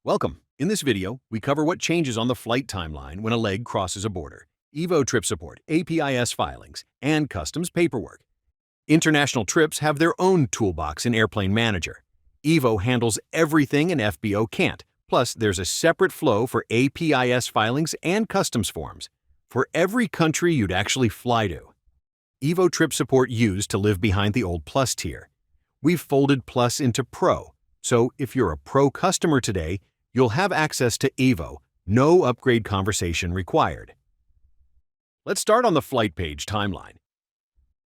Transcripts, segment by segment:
Welcome. In this video, we cover what changes on the flight timeline when a leg crosses a border, EVO Trip Support, eAPIS filings, and customs paperwork. International trips have their own toolbox in Airplane Manager. EVO handles everything an FBO can't, plus there's a separate flow for APIS filings and customs forms for every country you'd actually fly to. EVO Trip Support used to live behind the old Plus tier. We've folded Plus into Pro, so if you're a Pro customer today, you'll have access to EVO, no upgrade conversation required. Let's start on the flight page timeline.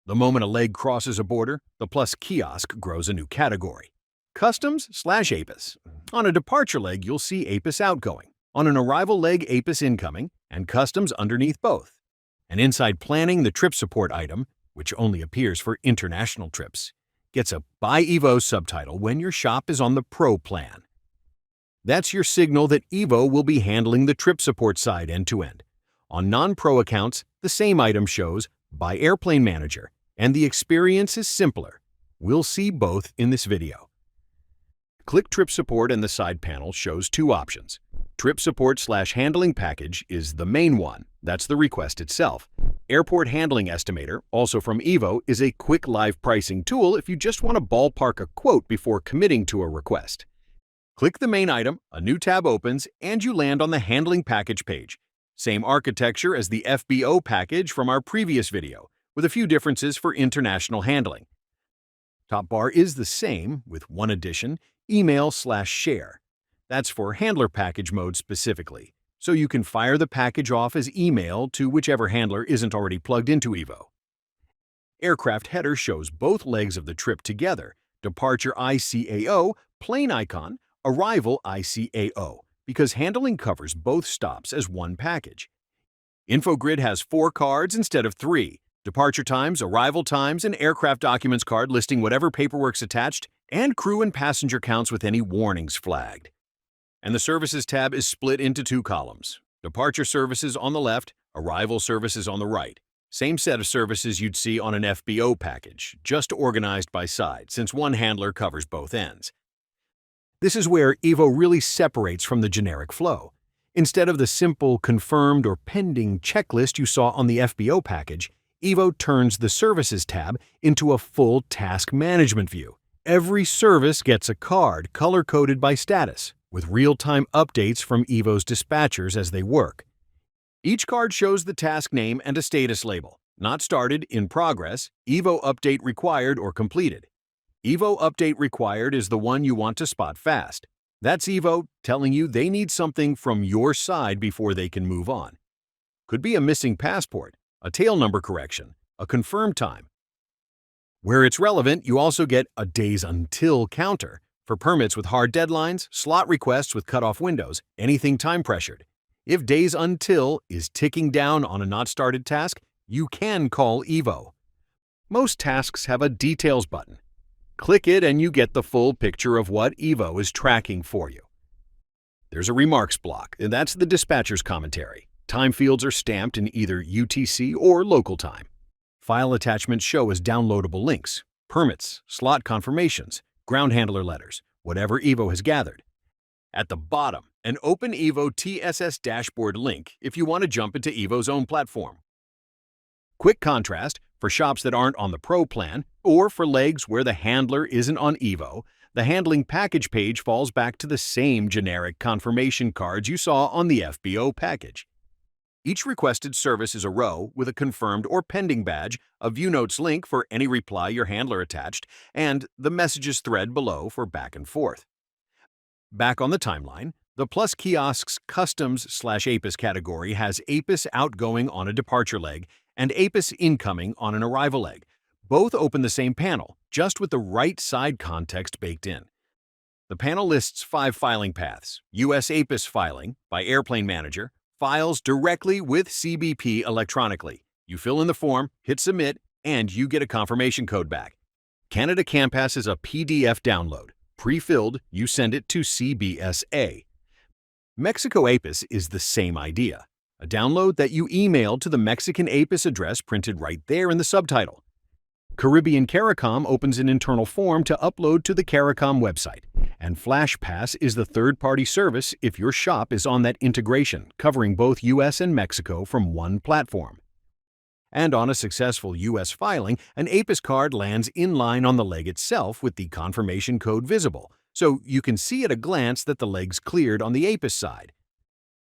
The moment a leg crosses a border, the Plus kiosk grows a new category. Customs/APIS. On a departure leg, you'll see APIS outgoing. On an arrival leg, APIS incoming, and Customs underneath both. And inside planning, the Trip Support item, which only appears for international trips, gets a By EVO subtitle when your shop is on the Pro plan. That's your signal that EVO will be handling the trip support side end-to-end. On non-Pro accounts, the same item shows by Airplane Manager, and the experience is simpler. We'll see both in this video. Click Trip Support and the side panel shows two options. Trip Support/Handling Package is the main one. That's the request itself. Airport Handling Estimator, also from EVO, is a quick live pricing tool if you just want to ballpark a quote before committing to a request. Click the main item, a new tab opens, and you land on the Handling Package page. Same architecture as the FBO package from our previous video, with a few differences for international handling. Top bar is the same, with one addition, Email/Share. That's for handler package mode specifically, so you can fire the package off as email to whichever handler isn't already plugged into EVO. Aircraft header shows both legs of the trip together, departure ICAO, plane icon, arrival ICAO, because handling covers both stops as one package. InfoGrid has 4 cards instead of 3, departure times, arrival times, and aircraft documents card listing whatever paperwork's attached, and crew and passenger counts with any warnings flagged. And the Services tab is split into 2 columns, departure services on the left, arrival services on the right. Same set of services you'd see on an FBO package, just organized by side since one handler covers both ends. This is where EVO really separates from the generic flow. Instead of the simple confirmed or pending checklist you saw on the FBO package, EVO turns the Services tab into a full task management view. Every service gets a card color-coded by status, with real-time updates from EVO's dispatchers as they work. Each card shows the task name and a status label, not started, in progress, EVO update required or completed. EVO update required is the one you want to spot fast. That's EVO telling you they need something from your side before they can move on. Could be a missing passport, a tail number correction, a confirmed time. Where it's relevant, you also get a days until counter for permits with hard deadlines, slot requests with cutoff windows, anything time pressured. If days until is ticking down on a not started task, you can call EVO. Most tasks have a details button. Click it and you get the full picture of what EVO is tracking for you. There's a remarks block, and that's the dispatcher's commentary. Time fields are stamped in either UTC or local time. File attachments show as downloadable links, permits, slot confirmations, ground handler letters, whatever EVO has gathered. At the bottom, an Open EVO TSS dashboard link if you want to jump into EVO's own platform. Quick contrast, for shops that aren't on the Pro plan, or for legs where the handler isn't on EVO, the Handling Package page falls back to the same generic confirmation cards you saw on the FBO package. Each requested service is a row with a confirmed or pending badge, a view notes link for any reply your handler attached, and the messages thread below for back and forth. Back on the timeline, the Plus kiosk's Customs/APIS category has APIS outgoing on a departure leg and APIS incoming on an arrival leg. Both open the same panel, just with the right side context baked in. The panel lists 5 filing paths: US APIS filing by Airplane Manager, files directly with CBP electronically. You fill in the form, hit submit, and you get a confirmation code back. Canada CANPASS is a PDF download. Pre-filled, you send it to CBSA. Mexico APIS is the same idea. A download that you email to the Mexican APIS address printed right there in the subtitle. Caribbean CARICOM opens an internal form to upload to the CARICOM website, And FlashPass is the third-party service if your shop is on that integration, covering both US and Mexico from one platform. And on a successful US filing, an eAPIS card lands in line on the leg itself with the confirmation code visible, so you can see at a glance that the leg's cleared on the eAPIS side.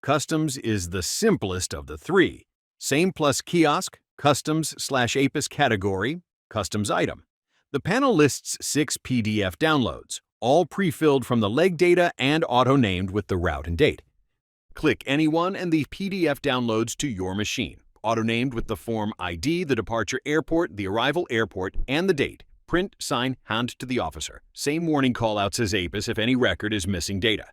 Customs is the simplest of the three. Same plus kiosk, customs/eAPIS category, customs item. The panel lists 6 PDF downloads, all pre-filled from the leg data and auto-named with the route and date. Click any one and the PDF downloads to your machine, auto-named with the form ID, the departure airport, the arrival airport, and the date. Print, sign, hand to the officer. Same warning callouts as eAPIS if any record is missing data.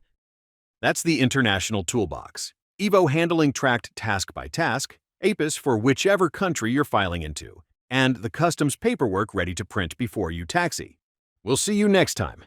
That's the International Toolbox. EVO handling tracked task by task, eAPIS for whichever country you're filing into, and the customs paperwork ready to print before you taxi. We'll see you next time.